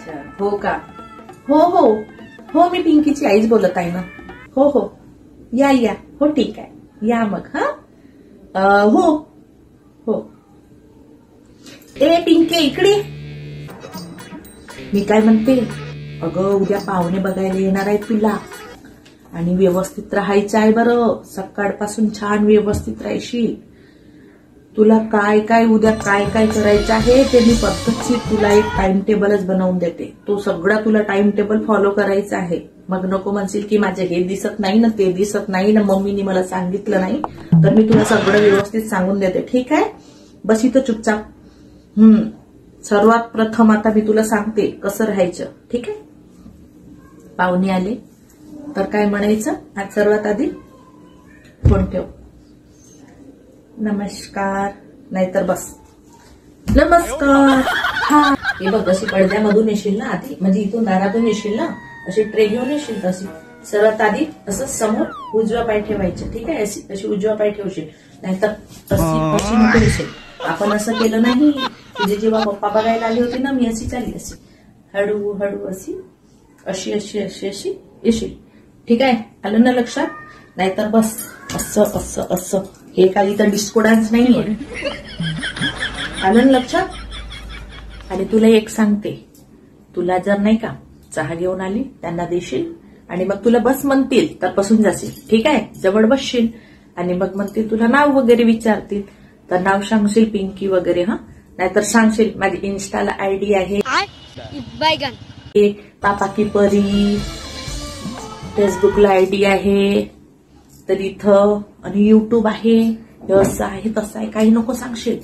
अच्छा हो का? हो हो हो, मी पिंकीची आईच बोलत आहे ना. हो हो, या या. हो ठीक आहे, या मग. हा हो हो. ए पिंके इकडे. मी काय म्हणते, अगं उद्या पाहुणे बघायला येणार आहेत तुला, आणि व्यवस्थित राहायचं आहे बरं. सकाळपासून छान व्यवस्थित राहायशील. तुला काय काय उद्या काय काय करायचं आहे ते मी पद्धतशीर तुला एक टाइम टेबलच बनवून देते. तो सगळा तुला टाइम टेबल फॉलो करायचा आहे. मग नको म्हणशील की माझे हे दिसत नाही ना, ते दिसत नाही ना, मम्मीने मला सांगितलं नाही. तर मी तुला सगळं व्यवस्थित सांगून देते. ठीक आहे, बस इथं चुपचाप. सर्वात प्रथम आता मी तुला सांगते कसं राहायचं. ठीक आहे, पाहुणे आले तर काय म्हणायचं. आज सर्वात आधी फोन ठेव, नमस्कार, नाहीतर बस नमस्कार. हा हे बघ, अशी पडद्यामधून येशील ना आधी, म्हणजे इथून दारातून येशील ना, अशी ट्रे घेऊन येशील तशी. सर्वात आधी असं समोर उजवा पाय ठेवायचे. ठीक आहे, अशी उजवा पाय ठेवशील, नाहीतर अशी नको येशील. आपण असं केलं नाही. तुझे जेव्हा पप्पा बघायला आले होते ना, मी अशी चालली, अशी हळू हळू अशी अशी अशी अशी अशी येशील. ठीक आहे, आलं ना लक्षात. नाहीतर बस असं असं असं. हे काही तर डिस्को डान्स नाहीये. आलं ना लक्षात. आणि तुला एक सांगते, तुला जर नाही का चहा घेऊन आली त्यांना देशील, आणि मग तुला बस म्हणतील तर बसून जाशील. ठीक आहे, जवळ बसशील, आणि मग म्हणतील तुला नाव वगैरे विचारतील तर नाव सांगशील पिंकी वगैरे. हा, नाहीतर सांगशील माझी इन्स्टाला आयडी आहे पापा की परी, फेसबुकला आयडी आहे, तर इथं, आणि युट्यूब आहे, असं आहे तसं आहे. काही नको सांगशील.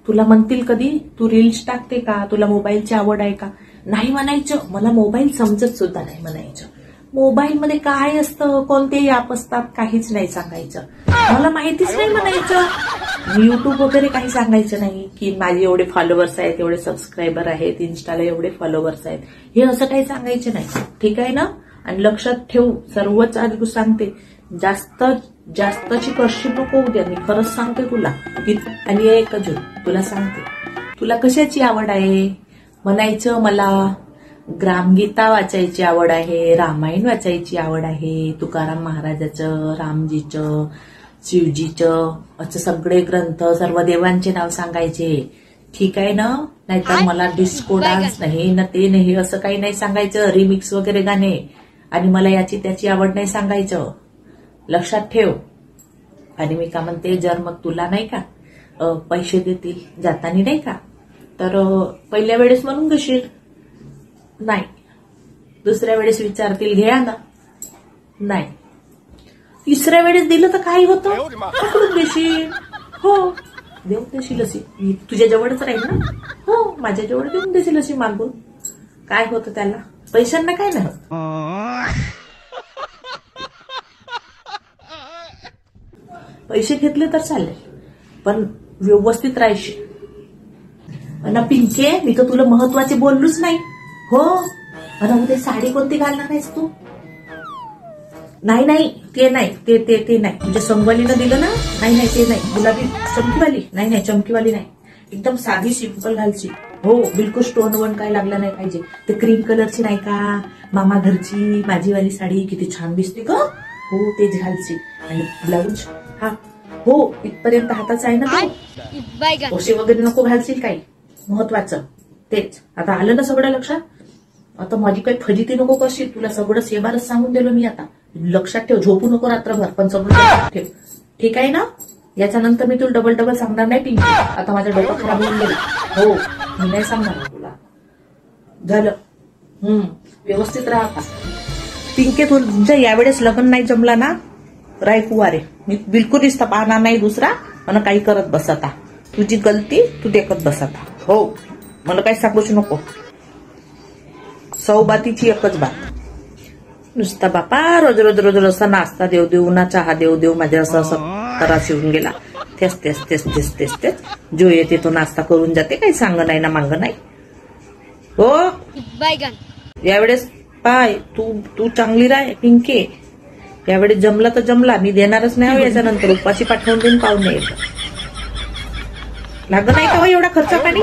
तुला म्हणतील कधी तू रील्स टाकते का, तुला मोबाईलची आवड आहे का. नाही म्हणायचं, मला मोबाईल समजत सुद्धा नाही म्हणायचं. मोबाईलमध्ये काय असतं, कोणते ऍप असतात, काहीच नाही सांगायचं. मला माहितीच नाही म्हणायचं. युट्यूब वगैरे काही सांगायचं नाही की माझे एवढे फॉलोअर्स आहेत, एवढे सबस्क्रायबर आहेत, इन्स्टाला एवढे फॉलोअर्स आहेत, हे असं काही सांगायचं नाही. ठीक आहे ना. आणि लक्षात ठेव, सर्वच आधी सांगते, जास्तची करशील नको उद्या. मी खरंच सांगते तुला. आणि एक अजून तुला सांगते, तुला कशाची आवड आहे म्हणायचं. मला ग्रामगीता वाचायची आवड आहे, रामायण वाचायची आवड आहे, तुकाराम महाराजाचं, रामजीचं, शिवजीचं, असं सगळे ग्रंथ, सर्व देवांचे नाव सांगायचे. ठीक आहे ना. नाहीतर मला डिस्को डान्स नाही ना, ते नाही, असं काही नाही सांगायचं. रिमिक्स वगैरे गाणे, आणि मला याची त्याची आवड नाही सांगायचं. लक्षात ठेव. आणि मी का म्हणते, जर मग तुला नाही का पैसे देतील जातानी नाही का, तर पहिल्या वेळेस म्हणून घेशील नाही, दुसऱ्या वेळेस विचारतील घ्या ना, नाही, तिसऱ्या वेळेस दिलं तर काही होतं, पकडून देशील. हो, देऊन देशील अशी. तुझ्या जवळच राहील ना. हो, माझ्या जवळ देऊन देशील अशी मागून. काय होतं त्याला, पैशांना काय नाही होत. पैसे घेतले तर चालेल, पण व्यवस्थित राहायशी. अन पिंके, मी तर तुला महत्वाचे बोललोच नाही. हो, अन उद्या साडी कोणती घालणार आहेस तू. नाही नाही, ते नाही, ते नाही. तुझ्या संगवालीनं दिलं ना. नाही नाही, ते नाही. गुलाबी चमकीवाली नाही, नाही चमकीवाली नाही. एकदम साधी सिंपल घालची. हो, बिलकुल स्टोन वन काय लागला नाही पाहिजे. ते क्रीम कलरची नाही का, मामा घरची माझीवाली साडी किती छान दिसते का. हो, तेच घालची. आणि ब्लाऊज, हा हो, इथपर्यंत हाताच आहे ना. ओशी वगैरे नको घालशील काही. महत्वाचं तेच. आता आलं ना सगळं लक्षात. आता माझी काही फजिती नको करशील. तुला सगळं सेवारच सांगून दिलं मी. आता लक्षात ठेव, झोपू नको रात्रभर, पण सगळं लक्षात ठेव. ठीक आहे ना. याच्या नंतर मी तुला डबल सांगणार नाही पिंकी. आता माझं डोकं खराब होऊन गेलं. हो, मी नाही सांगणार तुला. झालं. व्यवस्थित राहा पिंके. तुझं यावेळेस लग्न नाही जमला ना, राय कुवारे. मी बिलकुल रिश्ता पाहणार नाही दुसरा, मला काही करत बस. आता तुझी गलती तू देखत बस आता. हो, मला काही सांगूच नको. सौबातीची एकच बात. नुसता बापा रोज रोज रोज रोज असा नाश्ता देव देऊ ना, चहा देव देऊ, माझ्या असं असं त्रास येऊन गेला. तेच तेच तेच तेच तेच तेच जो येते तो नाश्ता करून जाते. काही सांग नाही ना मांग नाही. हो, यावेळेस पाय तू चांगली राह पिंके. यावेळेस जमला तर जमला, मी देणारच नाही. याच्यानंतर उपाशी पाठवून देऊन पाहून नाही लागत नाही का एवढा खर्च पाणी.